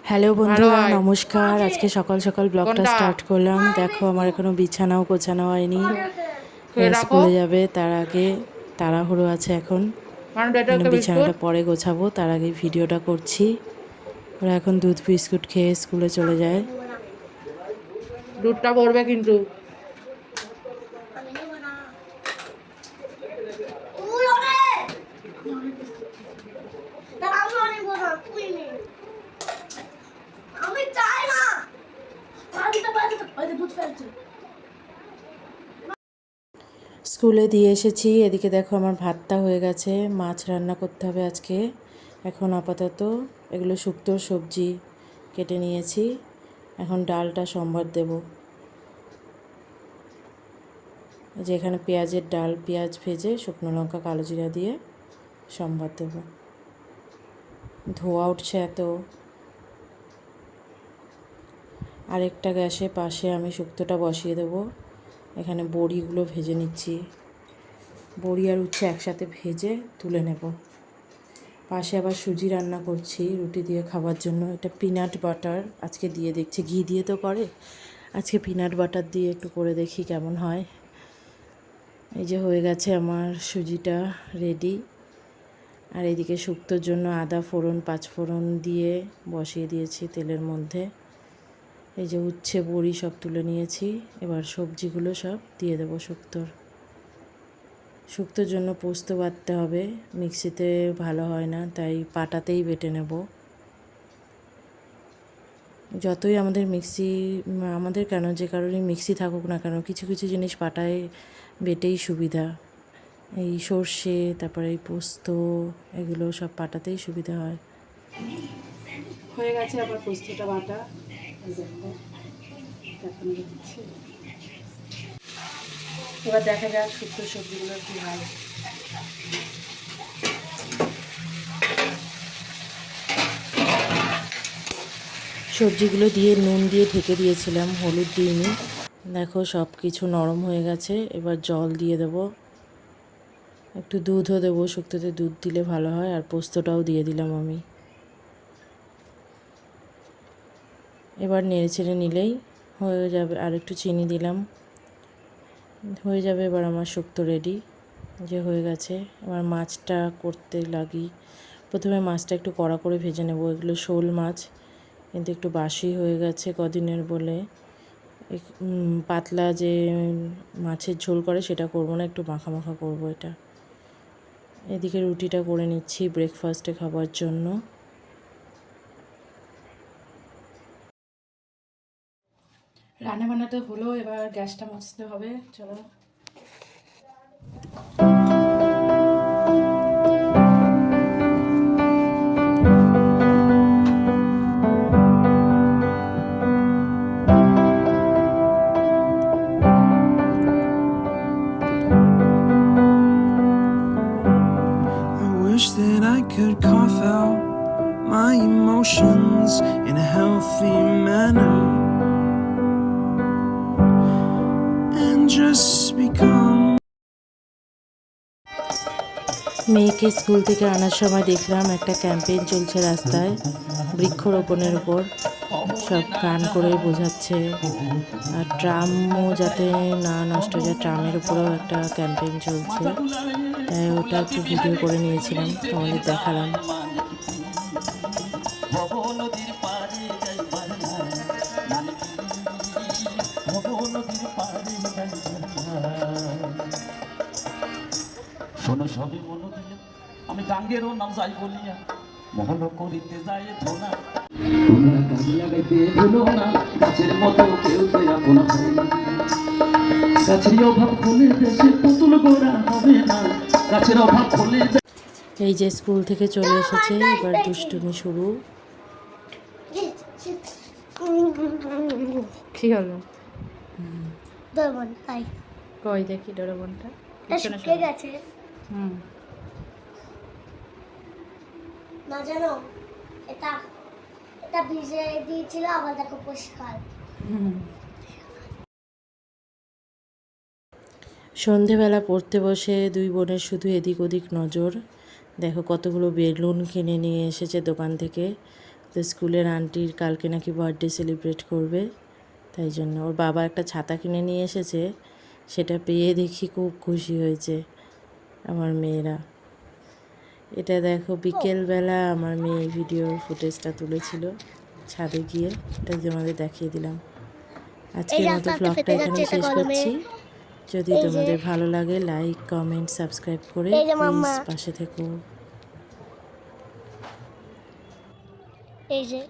Hello ভালো বন্ধুরা, হয় নমস্কার। আজকে সকাল সকাল ব্লগটা কোনটা স্টার্ট করলাম। দেখো, আমার এখনও বিছানাও গোছানো হয়নি। খেয়ে এরা রাখো। স্কুলে যাবে, তার আগে তাড়াহুড়ো আছে এখন। মানে মানে একটা বিস্কুট, বিছানাটা পরে গোছাবো, তার আগে ভিডিওটা করছি। ওরা এখন দুধ বিস্কুট খেয়ে স্কুলে চলে যায়। দুধটা পড়বে কিন্তু। স্কুলে দিয়ে এসেছি। এদিকে দেখো, আমার ভাতটা হয়ে গেছে। মাছ রান্না করতে হবে আজকে। এখন আপাতত এগুলো শুক্তোর সবজি কেটে নিয়েছি। এখন ডালটা সম্বার দেবো। যে এখানে পেঁয়াজের ডাল, পেঁয়াজ ভেজে শুকনো লঙ্কা কালো জিরা দিয়ে সম্বার দেবো। ধোয়া উঠছে এত। আরেকটা গ্যাসে পাশে আমি শুক্তোটা বসিয়ে দেবো। এখানে বড়িগুলো ভেজে নিচ্ছি। বড়ি আর উচ্ছে একসাথে ভেজে তুলে নেব। পাশে আবার সুজি রান্না করছি রুটি দিয়ে খাবার জন্য। এটা পিনাট বাটার আজকে দিয়ে দেখছি। ঘি দিয়ে তো করে, আজকে পিনাট বাটার দিয়ে একটু করে দেখি কেমন হয়। এই যে হয়ে গেছে আমার সুজিটা রেডি। আর এদিকে শুক্তোর জন্য আদা ফোড়ন, পাঁচফোড়ন দিয়ে বসিয়ে দিয়েছি তেলের মধ্যে। এই যে উচ্ছে বড়ি সব তুলে নিয়েছি। এবার সবজিগুলো সব দিয়ে দেবো শুক্তোর জন্য পোস্ত বাটতে হবে। মিক্সিতে ভালো হয় না, তাই পাটাতেই বেটে নেব। যতই আমাদের কেন, যে কারণেই মিক্সি থাকুক না কেন, কিছু কিছু জিনিস পাটায় বেটেই সুবিধা। এই সর্ষে, তারপরে এই পোস্ত, এগুলো সব পাটাতেই সুবিধা হয়। হয়ে গেছে আবার পোস্তটা বাটা। দেখো, দেখানো যাচ্ছে। এবার দেখা যাক শুক্তো সবজিগুলো কী হয়। সবজিগুলো দিয়ে নুন দিয়ে ঢেকে দিয়েছিলাম, হলুদ দিইনি। দেখো সব কিছু নরম হয়ে গেছে। এবার জল দিয়ে দেবো, একটু দুধও দেবো। শুক্তোতে দুধ দিলে ভালো হয়। আর পোস্তটাও দিয়ে দিলাম আমি। এবার নেড়ে চেড়ে নিলেই হয়ে যাবে। আর একটু চিনি দিলাম, হয়ে যাবে। এবার আমার শুক্তো রেডি। যে হয়ে গেছে। এবার মাছটা করতে লাগি। প্রথমে মাছটা একটু কড়া করে ভেজে নেব। এগুলো শোল মাছ, কিন্তু একটু বাসি হয়ে গেছে কদিনের বলে। পাতলা যে মাছের ঝোল করে সেটা করবো না, একটু মাখা মাখা করবো এটা। এদিকে রুটিটা করে নিচ্ছি ব্রেকফাস্টে খাবার জন্য। রান্না বান্নাটা হলো, এবার গ্যাসটা মুছতে হবে। চলো। I wish that I could cough out my emotions in a healthy manner and just become. মেয়েকে স্কুল থেকে আনার সময় দেখলাম একটা ক্যাম্পেইন চলছে রাস্তায় বৃক্ষরোপণের উপর। সব গান করে বোঝাচ্ছে। আর ট্রামও যাতে না নষ্ট হয়ে যায়, ট্রামের উপরেও একটা ক্যাম্পেইন চলছে। তাই ওটা একটু ভিডিও করে নিয়েছিলাম, তোমাদের দেখালাম। শোনো সবে মন দিলে আমি গাঙ্গেরও নাম যাই বলিয়া মহল করিতে যাই ধোনা। তোমরা গাছ লাগাইতে ভুলো না, গাছের মতো কেউ তো আপন হয় না। গাছের অভাব হলে দেশে পুতুল গোড়া হবে না। গাছের অভাব হলে। এই যে স্কুল থেকে চলে এসেছে, এবার দুষ্টুমি শুরু। কি হলো? ডোরেমন তাই কই দেখি ডোরেমনটা শুকিয়ে গেছে হুম না জানো। এটা এটা ভিজে দিয়েছিল, আবার দেখো পরিষ্কার। সন্ধেবেলা পড়তে বসে দুই বোনের শুধু এদিক ওদিক নজর। দেখো কতগুলো বেলুন কিনে নিয়ে এসেছে দোকান থেকে। তো স্কুলের আন্টির কালকে নাকি বার্থডে সেলিব্রেট করবে, তাই জন্য ওর বাবা একটা ছাতা কিনে নিয়ে এসেছে, সেটা পেয়ে দেখি খুব খুশি হয়েছে আমার মেয়েরা। এটা দেখো বিকেলবেলা আমার মেয়ে ভিডিওর ফুটেজটা তুলেছিল ছাদে গিয়ে, এটা তোমাদের দেখিয়ে দিলাম। আজকের মতো আস্তে আস্তে ব্লগটা ফেটে এখানে যাচ্ছে, এটা শেষ গরমে। করছি। যদি এই যে- তোমাদের ভালো লাগে লাইক কমেন্ট সাবস্ক্রাইব করে এই যে প্লিজ মাম্মা। পাশে থেকো। এই যে